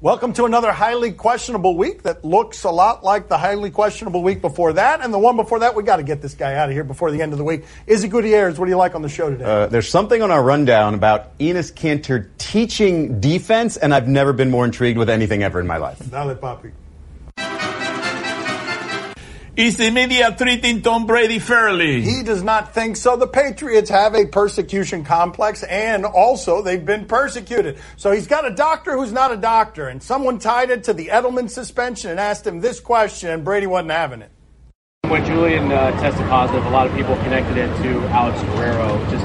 Welcome to another highly questionable week that looks a lot like the highly questionable week before that. And the one before that, we got to get this guy out of here before the end of the week. Izzy Gutierrez, what do you like on the show today? There's something on our rundown about Enes Kanter teaching defense, and I've never been more intrigued with anything ever in my life. Dale, Papi. Is the media treating Tom Brady fairly? He does not think so. The Patriots have a persecution complex, and also they've been persecuted. So he's got a doctor who's not a doctor, and someone tied it to the Edelman suspension and asked him this question, and Brady wasn't having it. When Julian tested positive, a lot of people connected it to Alex Guerrero. Just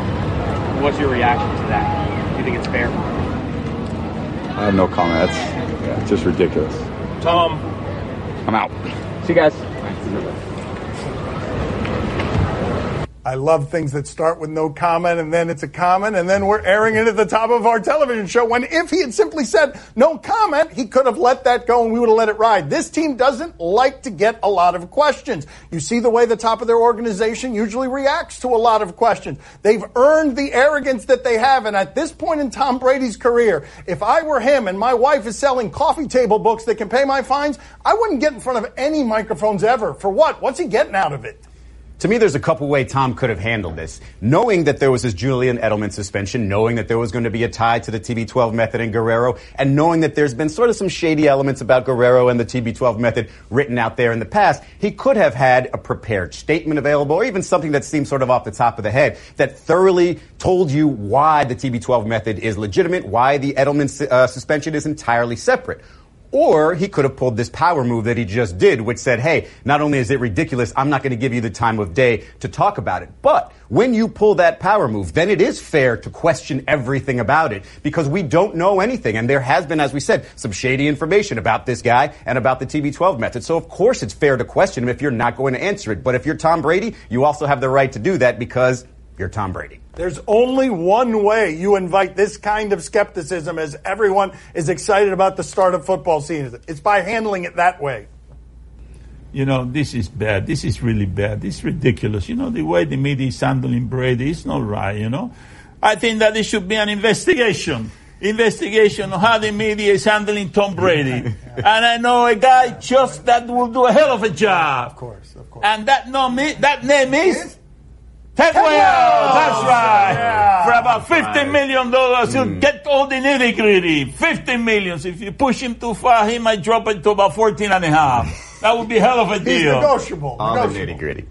what's your reaction to that? Do you think it's fair? I have no comment. It's just ridiculous. Tom. I'm out. See you guys. I love things that start with no comment and then it's a comment and then we're airing it at the top of our television show when if he had simply said no comment, he could have let that go and we would have let it ride. This team doesn't like to get a lot of questions. You see the way the top of their organization usually reacts to a lot of questions. They've earned the arrogance that they have, and at this point in Tom Brady's career, if I were him and my wife is selling coffee table books that can pay my fines, I wouldn't get in front of any microphones ever. For what? What's he getting out of it? To me, there's a couple ways Tom could have handled this. Knowing that there was this Julian Edelman suspension, knowing that there was going to be a tie to the TB12 method and Guerrero, and knowing that there's been sort of some shady elements about Guerrero and the TB12 method written out there in the past, he could have had a prepared statement available or even something that seemed sort of off the top of the head that thoroughly told you why the TB12 method is legitimate, why the Edelman suspension is entirely separate. Or he could have pulled this power move that he just did, which said, hey, not only is it ridiculous, I'm not going to give you the time of day to talk about it. But when you pull that power move, then it is fair to question everything about it because we don't know anything. And there has been, as we said, some shady information about this guy and about the TB12 method. So, of course, it's fair to question him if you're not going to answer it. But if you're Tom Brady, you also have the right to do that because you're Tom Brady. There's only one way you invite this kind of skepticism as everyone is excited about the start of football season. It's by handling it that way. You know, this is bad. This is really bad. This is ridiculous. You know, the way the media is handling Brady is not right, you know. I think that there should be an investigation on how the media is handling Tom Brady. And I know a guy just that will do a hell of a job. Of course. And that name is... Ted Williams, that's right. Yeah. For about $50 million, he'll get all the nitty-gritty. $50 million. If you push him too far, he might drop it to about 14.5. That would be a hell of a deal. He's negotiable. All the nitty-gritty.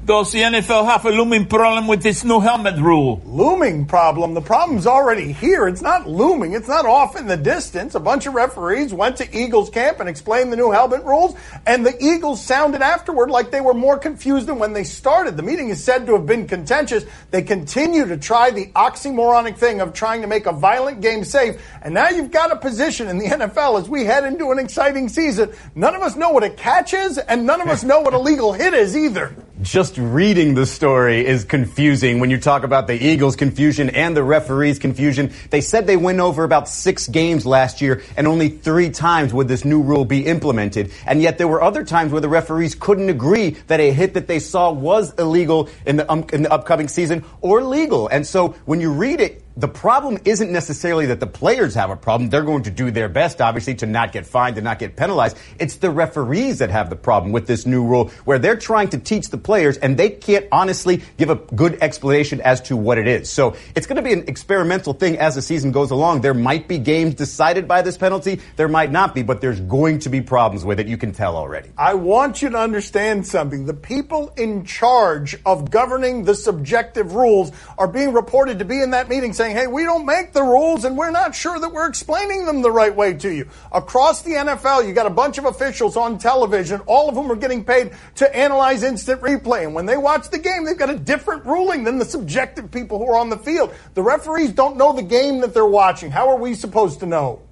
Does the NFL have a looming problem with this new helmet rule? Looming problem? The problem's already here. It's not looming. It's not off in the distance. A bunch of referees went to Eagles camp and explained the new helmet rules, and the Eagles sounded afterward like they were more confused than when they started. The meeting is said to have been contentious. They continue to try the oxymoronic thing of trying to make a violent game safe, and now you've got a position in the NFL as we head into an exciting season. None of us know what a catch is, and none of us know what a legal hit is either. Just reading the story is confusing when you talk about the Eagles' confusion and the referees' confusion. They said they went over about 6 games last year, and only 3 times would this new rule be implemented. And yet there were other times where the referees couldn't agree that a hit that they saw was illegal in the upcoming season or legal. And so when you read it, the problem isn't necessarily that the players have a problem. They're going to do their best, obviously, to not get fined, to not get penalized. It's the referees that have the problem with this new rule where they're trying to teach the players and they can't honestly give a good explanation as to what it is. So it's going to be an experimental thing as the season goes along. There might be games decided by this penalty. There might not be, but there's going to be problems with it. You can tell already. I want you to understand something. The people in charge of governing the subjective rules are being reported to be in that meeting saying, hey, we don't make the rules and we're not sure that we're explaining them the right way to you. Across the NFL, you got a bunch of officials on television, all of whom are getting paid to analyze instant replay. And when they watch the game, they've got a different ruling than the subjective people who are on the field. The referees don't know the game that they're watching. How are we supposed to know?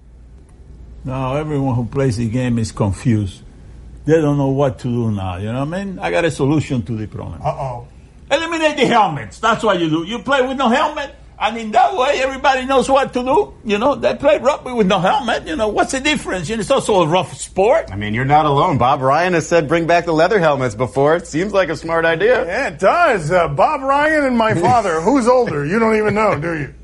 No, everyone who plays the game is confused. They don't know what to do now, you know what I mean? I got a solution to the problem. Uh-oh. Eliminate the helmets. That's what you do. You play with no helmet. And in that way, everybody knows what to do. You know, they play rugby with no helmet. You know, what's the difference? You know, it's also a rough sport. I mean, you're not alone. Bob Ryan has said bring back the leather helmets before. It seems like a smart idea. Yeah, it does. Bob Ryan and my father. Who's older? You don't even know, do you?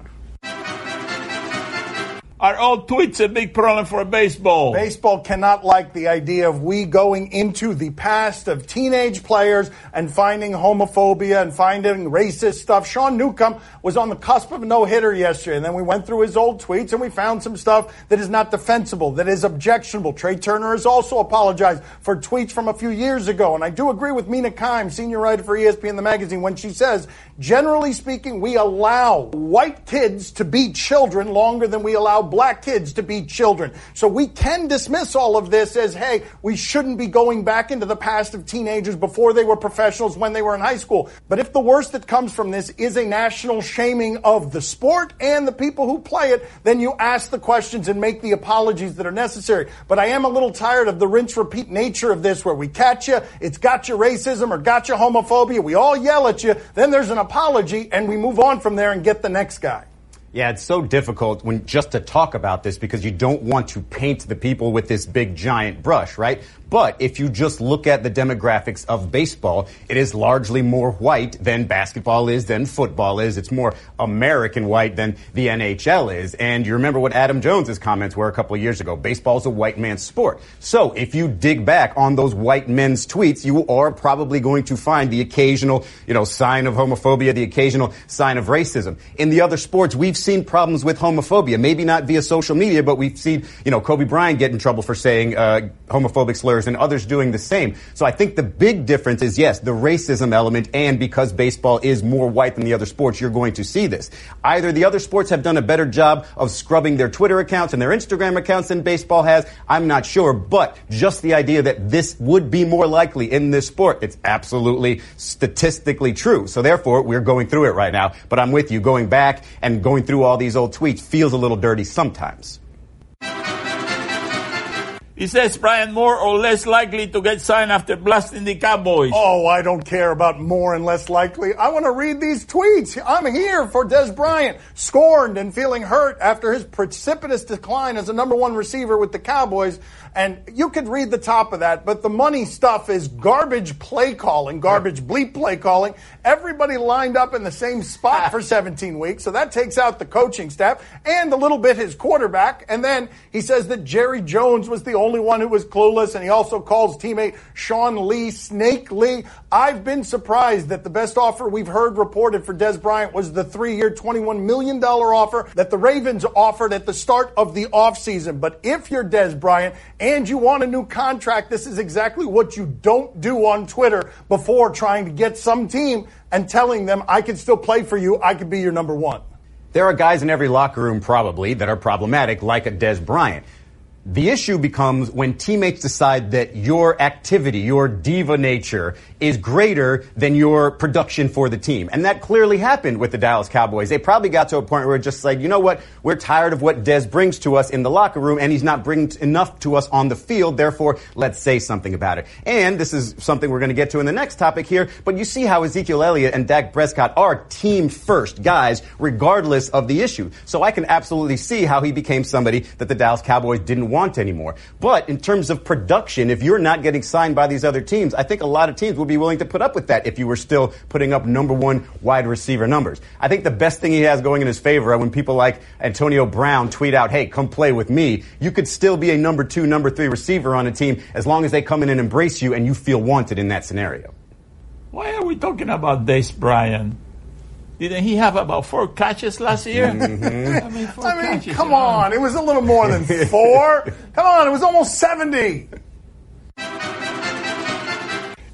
Are all tweets a big problem for baseball? Baseball cannot like the idea of we going into the past of teenage players and finding homophobia and finding racist stuff. Sean Newcomb was on the cusp of a no-hitter yesterday, and then we went through his old tweets and we found some stuff that is not defensible, that is objectionable. Trey Turner has also apologized for tweets from a few years ago, and I do agree with Mina Kimes, senior writer for ESPN The Magazine, when she says, generally speaking, we allow white kids to be children longer than we allow black kids to be children. So we can dismiss all of this as, hey, we shouldn't be going back into the past of teenagers before they were professionals when they were in high school. But if the worst that comes from this is a national shaming of the sport and the people who play it, then you ask the questions and make the apologies that are necessary. But I am a little tired of the rinse-repeat nature of this, where we catch you, it's got your racism or got your homophobia, we all yell at you, then there's an apology, and we move on from there and get the next guy. Yeah, it's so difficult just to talk about this because you don't want to paint the people with this big giant brush, right? But if you just look at the demographics of baseball, it is largely more white than basketball is, than football is. It's more American white than the NHL is. And you remember what Adam Jones's comments were a couple of years ago. Baseball is a white man's sport. So if you dig back on those white men's tweets, you are probably going to find the occasional, sign of homophobia, the occasional sign of racism. In the other sports, we've seen problems with homophobia, maybe not via social media, but we've seen, Kobe Bryant get in trouble for saying homophobic slurs and others doing the same. So I think the big difference is, yes, the racism element, and because baseball is more white than the other sports, you're going to see this. Either the other sports have done a better job of scrubbing their Twitter accounts and their Instagram accounts than baseball has, I'm not sure, but just the idea that this would be more likely in this sport, it's absolutely statistically true. So therefore, we're going through it right now. But I'm with you, going back and going through all these old tweets feels a little dirty sometimes. He says Brian more or less likely to get signed after blasting the Cowboys. Oh, I don't care about more and less likely. I want to read these tweets. I'm here for Des Bryant, scorned and feeling hurt after his precipitous decline as a number one receiver with the Cowboys. And you could read the top of that, but the money stuff is garbage play calling, garbage bleep play calling. Everybody lined up in the same spot for 17 weeks, so that takes out the coaching staff and a little bit his quarterback. And then he says that Jerry Jones was the only one who was clueless, and he also calls teammate Sean Lee Snake Lee. I've been surprised that the best offer we've heard reported for Des Bryant was the 3-year, $21 million offer that the Ravens offered at the start of the offseason. But if you're Des Bryant and you want a new contract, this is exactly what you don't do on Twitter before trying to get some team and telling them, I can still play for you, I could be your number one. There are guys in every locker room probably that are problematic, like a Des Bryant. The issue becomes when teammates decide that your activity, your diva nature, is greater than your production for the team. And that clearly happened with the Dallas Cowboys. They probably got to a point where it's just like, you know what, we're tired of what Des brings to us in the locker room, and he's not bringing enough to us on the field, therefore, let's say something about it. And this is something we're going to get to in the next topic here, but you see how Ezekiel Elliott and Dak Prescott are team-first guys, regardless of the issue. So I can absolutely see how he became somebody that the Dallas Cowboys didn't want anymore. But in terms of production, if you're not getting signed by these other teams, I think a lot of teams will be willing to put up with that if you were still putting up number one wide receiver numbers. I think the best thing he has going in his favor are when people like Antonio Brown tweet out, hey, come play with me. You could still be a number 2, number 3 receiver on a team as long as they come in and embrace you and you feel wanted in that scenario. Why are we talking about Des Bryant? Didn't he have about 4 catches last year? Mm-hmm. I mean, come on. It was a little more than 4. Come on, it was almost 70.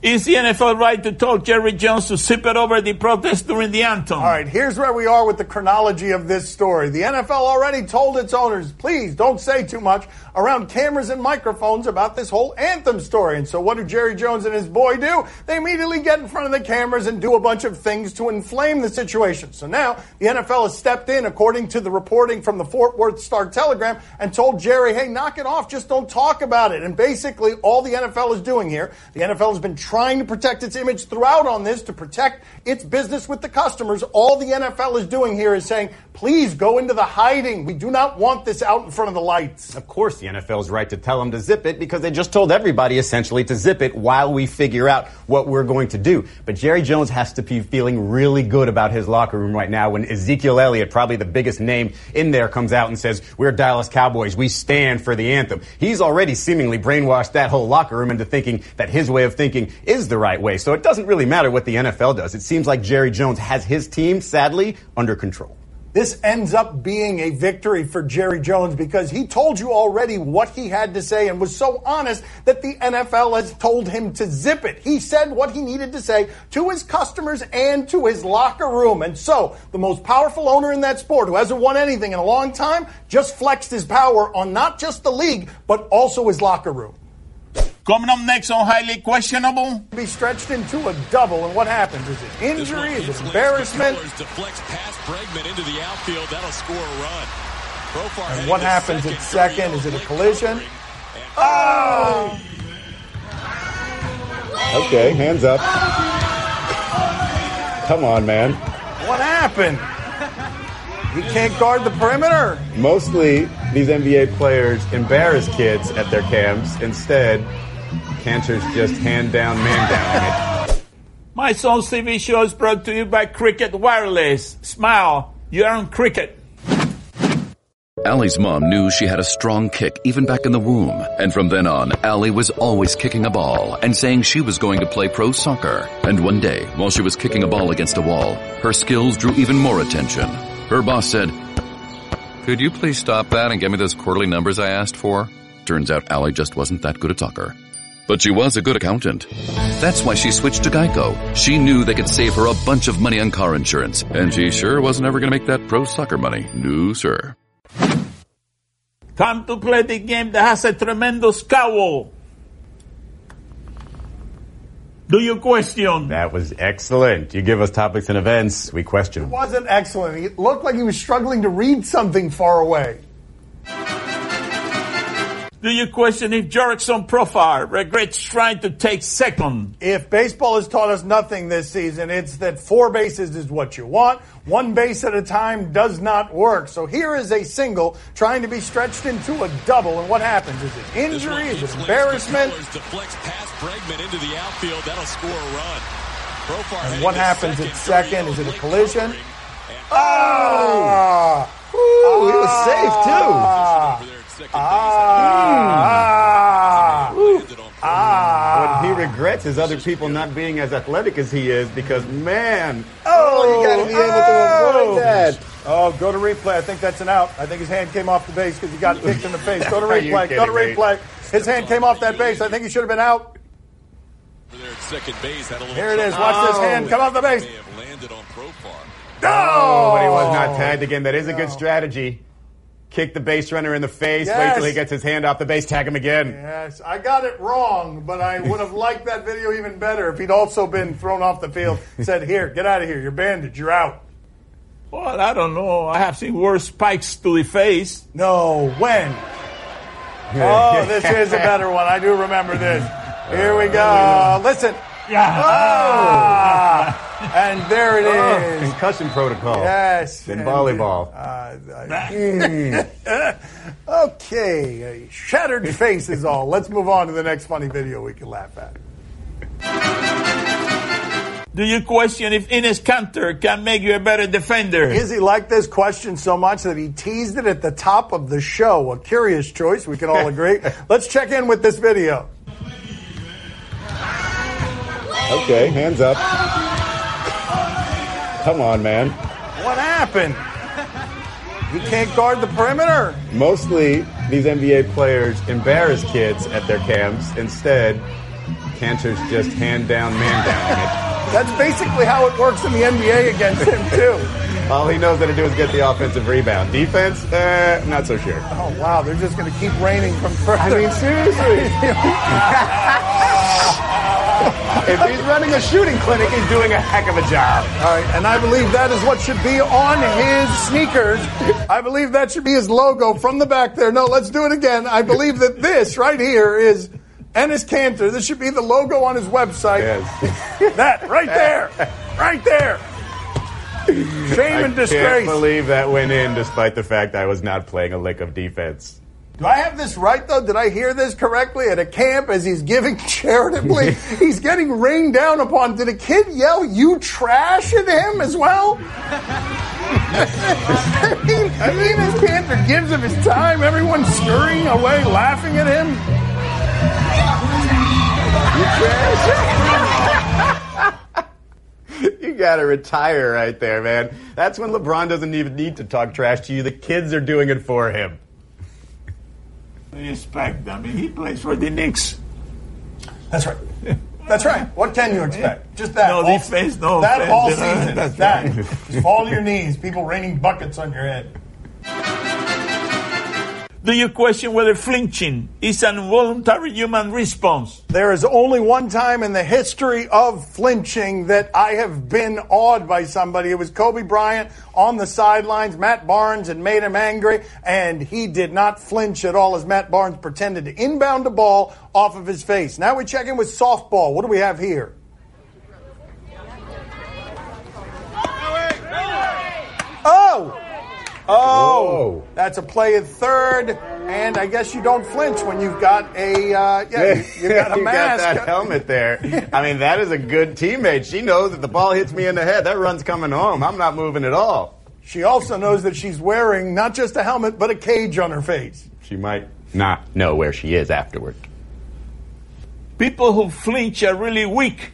Is the NFL right to tell Jerry Jones to zip it over the protest during the anthem? All right, here's where we are with the chronology of this story. The NFL already told its owners, please don't say too much around cameras and microphones about this whole anthem story. And so what do Jerry Jones and his boy do? They immediately get in front of the cameras and do a bunch of things to inflame the situation. So now the NFL has stepped in, according to the reporting from the Fort Worth Star-Telegram, and told Jerry, hey, knock it off, just don't talk about it. And basically all the NFL is doing here, the NFL has been trying to protect its image throughout on this, to protect its business with the customers. All the NFL is doing here is saying, please go into the hiding. We do not want this out in front of the lights. Of course the NFL's right to tell him to zip it because they just told everybody essentially to zip it while we figure out what we're going to do. But Jerry Jones has to be feeling really good about his locker room right now when Ezekiel Elliott, probably the biggest name in there, comes out and says, we're Dallas Cowboys, we stand for the anthem. He's already seemingly brainwashed that whole locker room into thinking that his way of thinking is the right way. So it doesn't really matter what the NFL does. It seems like Jerry Jones has his team, sadly, under control. This ends up being a victory for Jerry Jones because he told you already what he had to say and was so honest that the NFL has told him to zip it. He said what he needed to say to his customers and to his locker room. And so the most powerful owner in that sport, who hasn't won anything in a long time, just flexed his power on not just the league, but also his locker room. Coming up next on Highly Questionable. Be stretched into a double, and what happens? Is it injury? Is it embarrassment? Deflects past Bregman into the outfield. That'll score a run. And what happens at second? Is it a collision? Oh! Okay, hands up. Come on, man. What happened? He can't guard the perimeter. Mostly, these NBA players embarrass kids at their camps. Instead, Cantor's just hand-down, man-downing it. My son's TV show is brought to you by Cricket Wireless. Smile, you're on Cricket. Allie's mom knew she had a strong kick even back in the womb. And from then on, Allie was always kicking a ball and saying she was going to play pro soccer. And one day, while she was kicking a ball against a wall, her skills drew even more attention. Her boss said, "Could you please stop that and get me those quarterly numbers I asked for?" Turns out Allie just wasn't that good a talker. But she was a good accountant. That's why she switched to Geico. She knew they could save her a bunch of money on car insurance. And she sure wasn't ever going to make that pro soccer money. No, sir. Time to play the game that has a tremendous scowl. Do you question? That was excellent. You give us topics and events, we question. It wasn't excellent. It looked like he was struggling to read something far away. Do you question if Jurickson Profar regrets trying to take second? If baseball has taught us nothing this season, it's that 4 bases is what you want. 1 base at a time does not work. So here is a single trying to be stretched into a double. And what happens? Is it injury? Is it embarrassment? Deflects past Bregman into the outfield. That'll score a run. And what happens at second? Is it a collision? Oh! Ooh, he was safe, too. What he regrets is other people not being as athletic as he is because, man, you got to be able to avoid that. Oh, go to replay. I think that's an out. I think his hand came off the base because he got kicked in the face. Go to replay. Go to replay. His hand came off that base. I think he should have been out. Here it is. Watch this hand come off the base. Oh, but he was not tagged again. That is a good strategy. Kick the base runner in the face. Yes. Wait till he gets his hand off the base. Tag him again. Yes, I got it wrong, but I would have liked that video even better if he'd also been thrown off the field. Said, "Here, get out of here. You're bandaged. You're out." Well, I don't know. I have seen worse spikes to the face. No, when? Oh, this is a better one. I do remember this. Here we go. Listen. Oh! And there it is. Concussion protocol. Yes. In volleyball. Okay. A shattered face is all. Let's move on to the next funny video we can laugh at. Do you question if Enes Kanter can make you a better defender? Izzy liked this question so much that he teased it at the top of the show. A curious choice, we can all agree. Let's check in with this video. Okay, hands up. Come on, man. What happened? He can't guard the perimeter. Mostly, these NBA players embarrass kids at their camps. Instead, Cantor's just hand-down, man-downing it. That's basically how it works in the NBA against him, too. All he knows how to do is get the offensive rebound. Defense, not so sure. Oh, wow, they're just going to keep raining from further. I mean, seriously. If he's running a shooting clinic, he's doing a heck of a job. All right, and I believe that is what should be on his sneakers. I believe that should be his logo from the back there. No, let's do it again. I believe that this right here is Enes Kanter. This should be the logo on his website. Yes. That right there. Right there. Shame and disgrace. I can't believe that went in despite the fact I was not playing a lick of defense. Do I have this right, though? Did I hear this correctly? At a camp, as he's giving charitably, he's getting rained down upon. Did a kid yell, "You trash," at him as well? I mean, his cancer gives him his time. Everyone's scurrying away, laughing at him. You trash. You gotta retire right there, man. That's when LeBron doesn't even need to talk trash to you. The kids are doing it for him. What do you expect? I mean, he plays for the Knicks. That's right. That's right. What can you expect? Just that. No defense, no that offense. all season. That's that. right. Just fall to your knees. People raining buckets on your head. Do you question whether flinching is an involuntary human response? There is only one time in the history of flinching that I have been awed by somebody. It was Kobe Bryant on the sidelines. Matt Barnes had made him angry, and he did not flinch at all as Matt Barnes pretended to inbound a ball off of his face. Now we check in with softball. What do we have here? Oh, that's a play at third, and I guess you don't flinch when you've got a you've got a you mask. got that helmet there. I mean, that is a good teammate. She knows that the ball hits me in the head. That run's coming home. I'm not moving at all. She also knows that she's wearing not just a helmet, but a cage on her face. She might not know where she is afterward. People who flinch are really weak.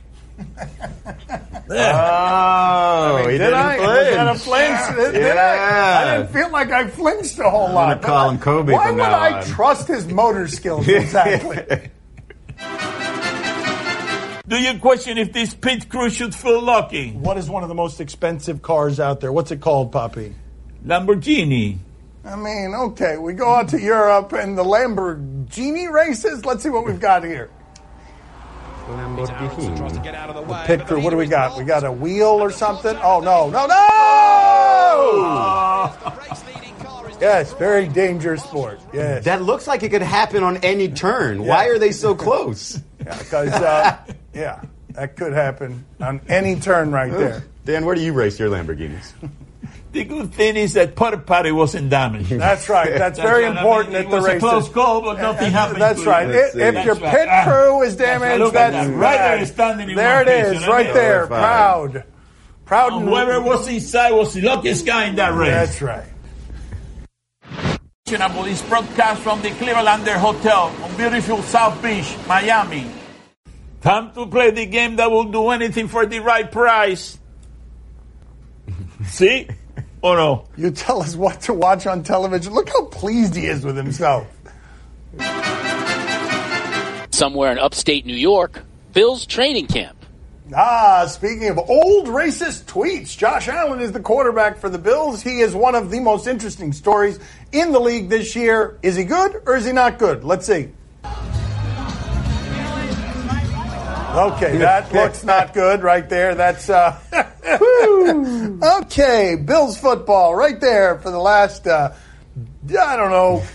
Oh, I mean, he didn't flinch. Was that a flinch? Did I didn't feel like I flinched a whole lot. I'm going to call him Kobe Why from would now I on. trust his motor skills exactly? Do you question if this pit crew should feel lucky? What is one of the most expensive cars out there? What's it called, Papi? Lamborghini. I mean, okay, we go out to Europe and the Lamborghini races. Let's see what we've got here. The pit crew, what do we got? We got a wheel or something? Oh, no. Yes, very dangerous sport. Yes. That looks like it could happen on any turn. Why are they so close? Yeah, because, that could happen on any turn right there. Dan, where do you race your Lamborghinis? The good thing is that Potty wasn't damaged. That's right. That's very important at the races. It was a close call, but nothing happened. That's right. If your pit crew is damaged, that's right there, standing in there. It is, right there. Proud. And whoever was inside was the luckiest guy in that race. That's right. This broadcast from the Clevelander Hotel on beautiful South Beach, Miami. Time to play the game that will do anything for the right price. See? Or no? You tell us what to watch on television. Look how pleased he is with himself. Somewhere in upstate New York, Bills training camp. Speaking of old racist tweets, Josh Allen is the quarterback for the Bills. He is one of the most interesting stories in the league this year. Is he good or is he not good? Let's see. Okay, that looks not good right there. That's, okay, Bills football right there for the last,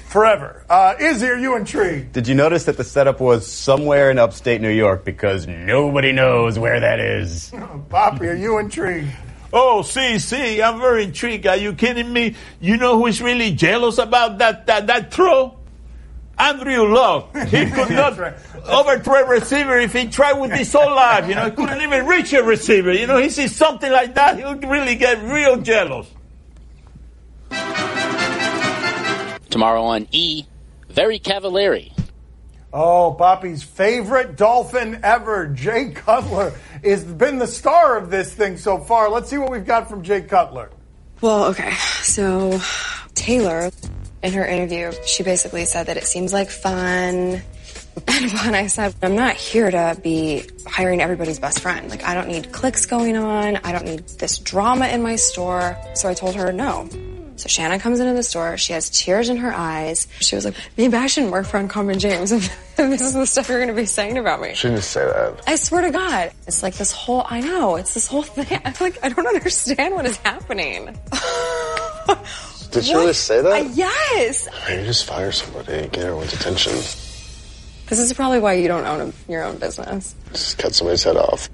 forever. Izzy, are you intrigued? Did you notice that the setup was somewhere in upstate New York because nobody knows where that is? Papi, are you intrigued? Oh, see, I'm very intrigued. Are you kidding me? You know who is really jealous about that throw? Andrew Luck. He could not overthrow a receiver if he tried with his whole life. He couldn't even reach a receiver. He sees something like that, he'll really get real jealous. Tomorrow on E, very Cavallari. Oh, Papi's favorite Dolphin ever, Jay Cutler, has been the star of this thing so far. Let's see what we've got from Jay Cutler. Well, okay, so Taylor, in her interview, she basically said that it seems like fun. And when I said, I'm not here to be hiring everybody's best friend. Like, I don't need cliques going on. I don't need this drama in my store. So I told her no. So Shannon comes into the store. She has tears in her eyes. She was like, maybe I shouldn't work for Uncommon James. And this is the stuff you're going to be saying about me. She didn't say that. I swear to God. It's like this whole, I know, it's this whole thing. I'm like, I don't understand what is happening. Did she really say that? Yes. Maybe just fire somebody, get everyone's attention. This is probably why you don't own your own business. Just cut somebody's head off.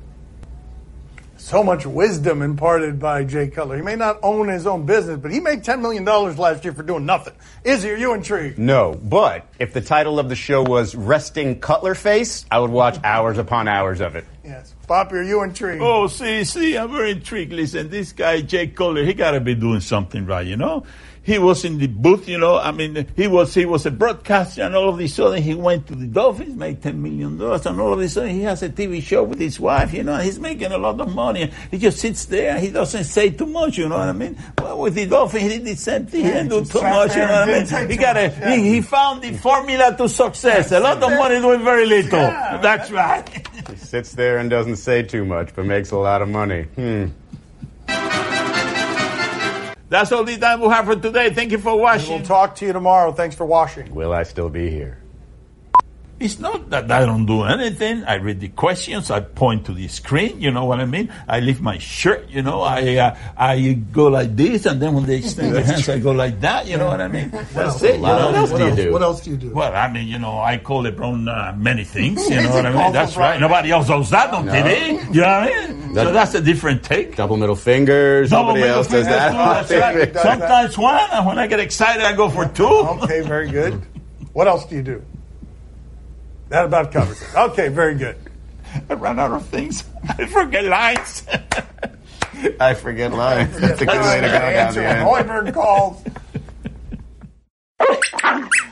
So much wisdom imparted by Jay Cutler. He may not own his own business, but he made $10 million last year for doing nothing. Izzy, are you intrigued? No, but if the title of the show was Resting Cutler Face, I would watch hours upon hours of it. Yes. Papi, are you intrigued? Oh, see, I'm very intrigued. Listen, this guy, Jay Cutler, he got to be doing something right, you know? He was in the booth, you know. I mean, he was a broadcaster, and all of a sudden he went to the Dolphins, made $10 million, and all of a sudden he has a TV show with his wife, you know. He's making a lot of money. He just sits there. He doesn't say too much, you know what I mean? Well, with the Dolphins, he did the same thing. He didn't do too much, you know what I mean? He found the formula to success. A lot of money doing very little. Yeah, that's right. He sits there and doesn't say too much, but makes a lot of money. That's all the time we have for today. Thank you for watching. We'll talk to you tomorrow. Thanks for watching. Will I still be here? It's not that I don't do anything. I read the questions. I point to the screen. You know what I mean? I lift my shirt. You know, I go like this, and then when they extend their hands, I go like that. You know what I mean? That's it. What else do you do? What else do you do? Well, I mean, you know, I call LeBron many things. You know what I mean? That's right. Nobody else does that on TV. You know what I mean? So that's a different take. Double middle fingers. Nobody else does that. That's right. Sometimes one, and when I get excited, I go for two. Okay, very good. What else do you do? That about covers it. Okay, very good. I ran out of things. I forget lines. I forget lines. That's a good way to go down the end. Hoiberg calls.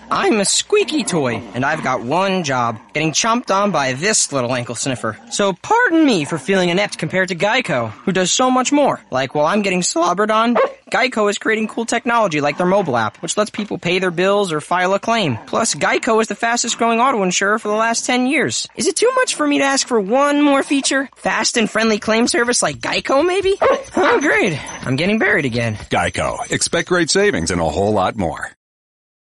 I'm a squeaky toy, and I've got one job, getting chomped on by this little ankle sniffer. So pardon me for feeling inept compared to Geico, who does so much more. Like while I'm getting slobbered on, Geico is creating cool technology like their mobile app, which lets people pay their bills or file a claim. Plus, Geico is the fastest growing auto insurer for the last 10 years. Is it too much for me to ask for one more feature? Fast and friendly claim service like Geico, maybe? Oh, great. I'm getting buried again. Geico. Expect great savings and a whole lot more.